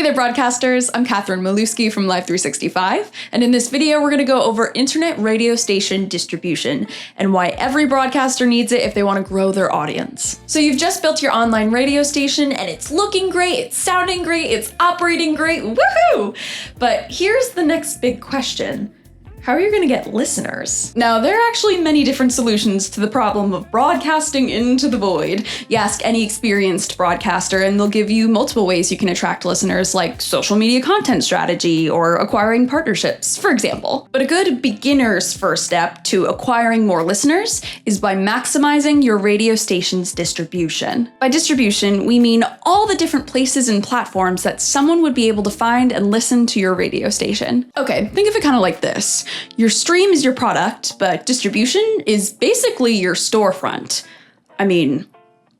Hey there, broadcasters. I'm Catherine Maluski from Live365, and in this video, we're going to go over internet radio station distribution and why every broadcaster needs it if they want to grow their audience. So you've just built your online radio station, and it's looking great, it's sounding great, it's operating great, woohoo! But here's the next big question. How are you going to get listeners? Now, there are actually many different solutions to the problem of broadcasting into the void. You ask any experienced broadcaster and they'll give you multiple ways you can attract listeners, like social media content strategy or acquiring partnerships, for example. But a good beginner's first step to acquiring more listeners is by maximizing your radio station's distribution. By distribution, we mean all the different places and platforms that someone would be able to find and listen to your radio station. Okay, think of it kind of like this. Your stream is your product, but distribution is basically your storefront. I mean,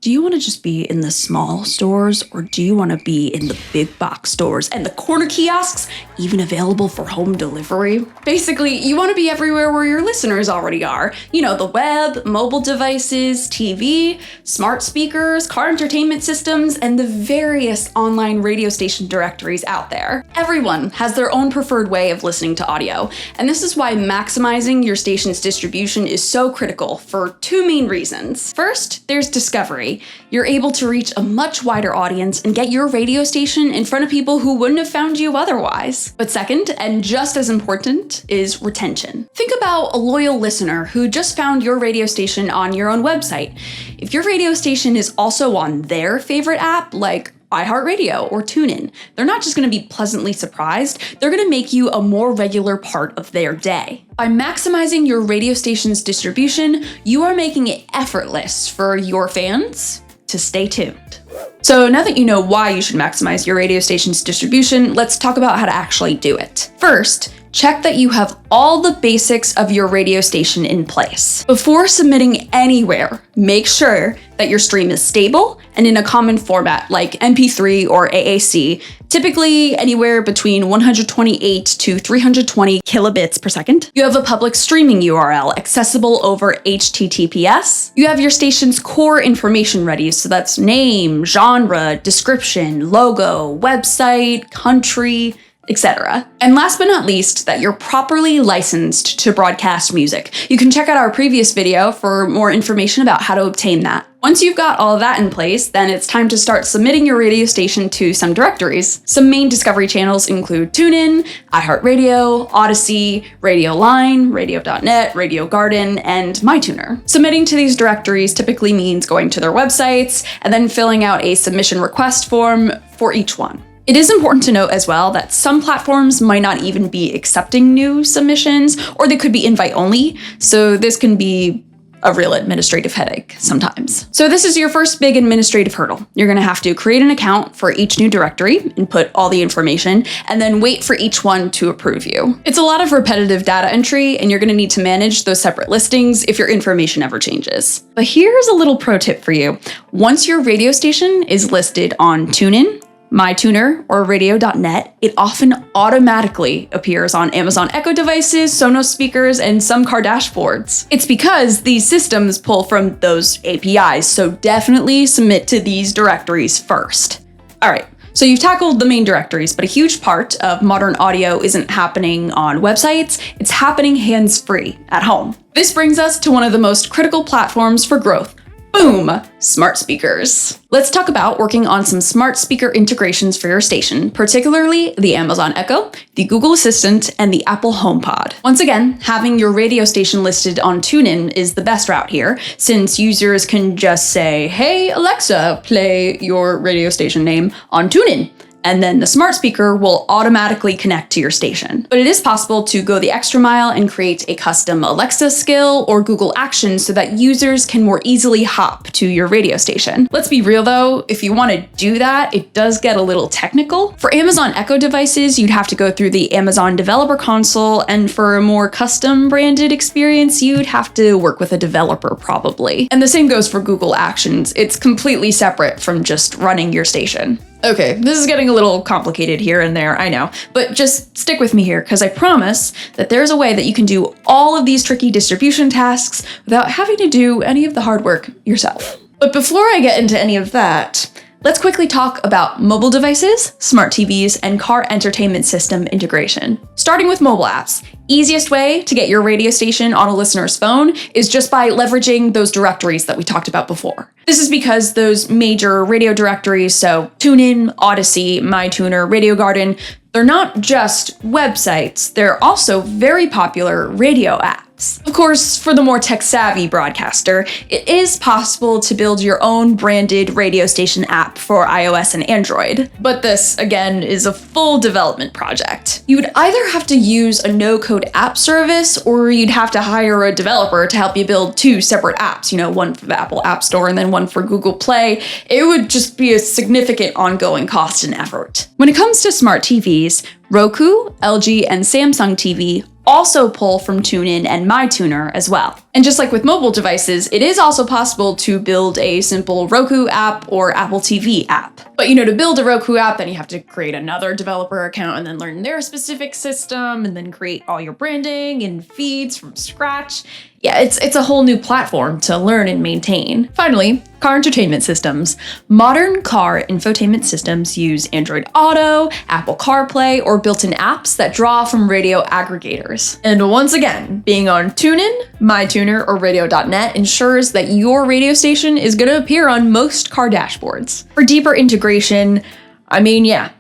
do you want to just be in the small stores, or do you want to be in the big box stores and the corner kiosks, even available for home delivery? Basically, you want to be everywhere where your listeners already are. You know, the web, mobile devices, TV, smart speakers, car entertainment systems, and the various online radio station directories out there. Everyone has their own preferred way of listening to audio, and this is why maximizing your station's distribution is so critical for two main reasons. First, there's discovery. You're able to reach a much wider audience and get your radio station in front of people who wouldn't have found you otherwise. But second, and just as important, is retention. Think about a loyal listener who just found your radio station on your own website. If your radio station is also on their favorite app, like iHeartRadio or TuneIn, they're not just going to be pleasantly surprised, they're going to make you a more regular part of their day. By maximizing your radio station's distribution, you are making it effortless for your fans to stay tuned. So now that you know why you should maximize your radio station's distribution, let's talk about how to actually do it. First, check that you have all the basics of your radio station in place. Before submitting anywhere, make sure that your stream is stable and in a common format like MP3 or AAC, typically anywhere between 128 to 320 kilobits per second. You have a public streaming URL accessible over HTTPS. You have your station's core information ready, so that's name, genre, description, logo, website, country, etc. And last but not least, that you're properly licensed to broadcast music. You can check out our previous video for more information about how to obtain that. Once you've got all of that in place, then it's time to start submitting your radio station to some directories. Some main discovery channels include TuneIn, iHeartRadio, Odyssey, Radio Line, Radio.net, Radio Garden, and MyTuner. Submitting to these directories typically means going to their websites and then filling out a submission request form for each one. It is important to note as well that some platforms might not even be accepting new submissions, or they could be invite only, so this can be a real administrative headache sometimes. So this is your first big administrative hurdle. You're gonna have to create an account for each new directory, input all the information, and then wait for each one to approve you. It's a lot of repetitive data entry, and you're gonna need to manage those separate listings if your information ever changes. But here's a little pro tip for you. Once your radio station is listed on TuneIn, MyTuner, or Radio.net, it often automatically appears on Amazon Echo devices, Sonos speakers, and some car dashboards. It's because these systems pull from those APIs, so definitely submit to these directories first. All right, so you've tackled the main directories, but a huge part of modern audio isn't happening on websites, it's happening hands-free at home. This brings us to one of the most critical platforms for growth. Boom! Smart speakers. Let's talk about working on some smart speaker integrations for your station, particularly the Amazon Echo, the Google Assistant, and the Apple HomePod. Once again, having your radio station listed on TuneIn is the best route here, since users can just say, "Hey Alexa, play your radio station name on TuneIn." And then the smart speaker will automatically connect to your station. But it is possible to go the extra mile and create a custom Alexa skill or Google Actions so that users can more easily hop to your radio station. Let's be real though, if you want to do that, it does get a little technical. For Amazon Echo devices, you'd have to go through the Amazon Developer Console, and for a more custom branded experience, you'd have to work with a developer probably. And the same goes for Google Actions. It's completely separate from just running your station. Okay, this is getting a little complicated here and there, I know, but just stick with me here, because I promise that there's a way that you can do all of these tricky distribution tasks without having to do any of the hard work yourself. But before I get into any of that, Let's quickly talk about mobile devices, smart TVs, and car entertainment system integration. Starting with mobile apps, easiest way to get your radio station on a listener's phone is just by leveraging those directories that we talked about before. This is because those major radio directories, so TuneIn, Odyssey, MyTuner, Radio Garden, they're not just websites, they're also very popular radio apps. Of course, for the more tech-savvy broadcaster, it is possible to build your own branded radio station app for iOS and Android. But this, again, is a full development project. You would either have to use a no-code app service, or you'd have to hire a developer to help you build two separate apps, one for the Apple App Store and then one for Google Play. It would just be a significant ongoing cost and effort. When it comes to smart TVs, Roku, LG, and Samsung TV also pull from TuneIn and MyTuner as well. And just like with mobile devices, it is also possible to build a simple Roku app or Apple TV app. But to build a Roku app, then you have to create another developer account and then learn their specific system and then create all your branding and feeds from scratch. Yeah, it's a whole new platform to learn and maintain. Finally, car entertainment systems. Modern car infotainment systems use Android Auto, Apple CarPlay, or built-in apps that draw from radio aggregators. And once again, being on TuneIn, MyTuner, or radio.net ensures that your radio station is going to appear on most car dashboards. For deeper integration,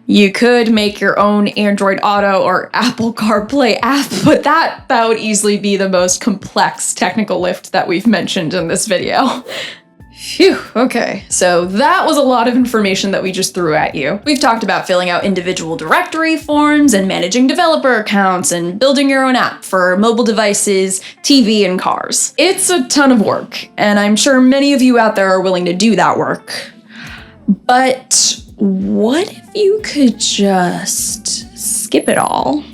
you could make your own Android Auto or Apple CarPlay app, but that would easily be the most complex technical lift that we've mentioned in this video. Phew, okay, so that was a lot of information that we just threw at you. We've talked about filling out individual directory forms and managing developer accounts and building your own app for mobile devices, TV, and cars. It's a ton of work, and I'm sure many of you out there are willing to do that work. But what if you could just skip it all?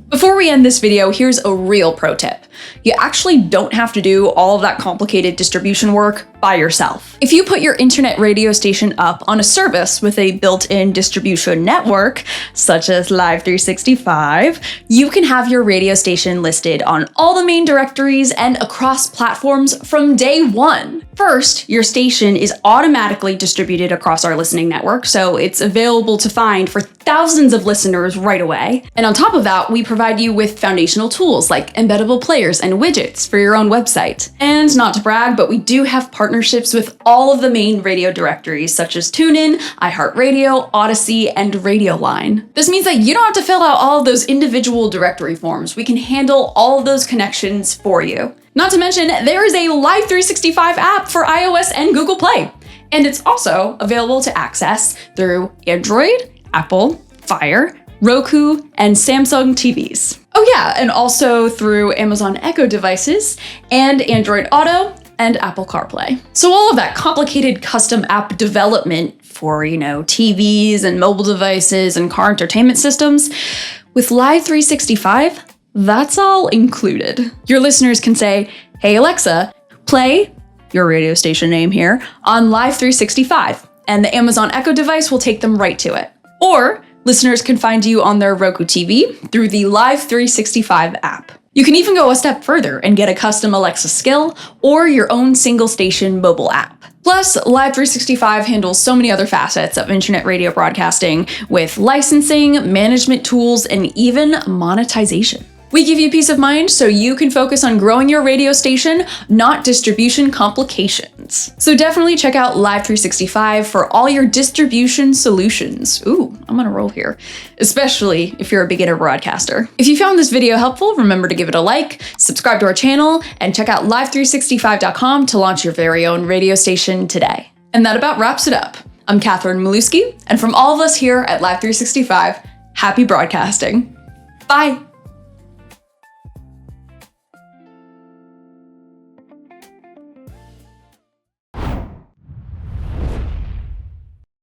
Before we end this video, here's a real pro tip. You actually don't have to do all of that complicated distribution work by yourself. If you put your internet radio station up on a service with a built-in distribution network, such as Live365, you can have your radio station listed on all the main directories and across platforms from day one. First, your station is automatically distributed across our listening network, so it's available to find for thousands of listeners right away. And on top of that, we provide you with foundational tools like embeddable players and widgets for your own website. And not to brag, but we do have partnerships with all of the main radio directories such as TuneIn, iHeartRadio, Odyssey, and Radioline. This means that you don't have to fill out all of those individual directory forms. We can handle all of those connections for you. Not to mention, there is a Live365 app for iOS and Google Play. And it's also available to access through Android, Apple, Fire, Roku, and Samsung TVs. Oh yeah, and also through Amazon Echo devices and Android Auto and Apple CarPlay. So all of that complicated custom app development for, TVs and mobile devices and car entertainment systems, with Live365, that's all included. Your listeners can say, "Hey Alexa, play," your radio station name here, on Live365, and the Amazon Echo device will take them right to it. Or listeners can find you on their Roku TV through the Live365 app. You can even go a step further and get a custom Alexa skill or your own single station mobile app. Plus, Live365 handles so many other facets of internet radio broadcasting with licensing, management tools, and even monetization. We give you peace of mind so you can focus on growing your radio station, not distribution complications. So definitely check out Live365 for all your distribution solutions. Ooh, I'm on a roll here. Especially if you're a beginner broadcaster. If you found this video helpful, remember to give it a like, subscribe to our channel, and check out live365.com to launch your very own radio station today. And that about wraps it up. I'm Catherine Maluski, and from all of us here at Live365, happy broadcasting. Bye.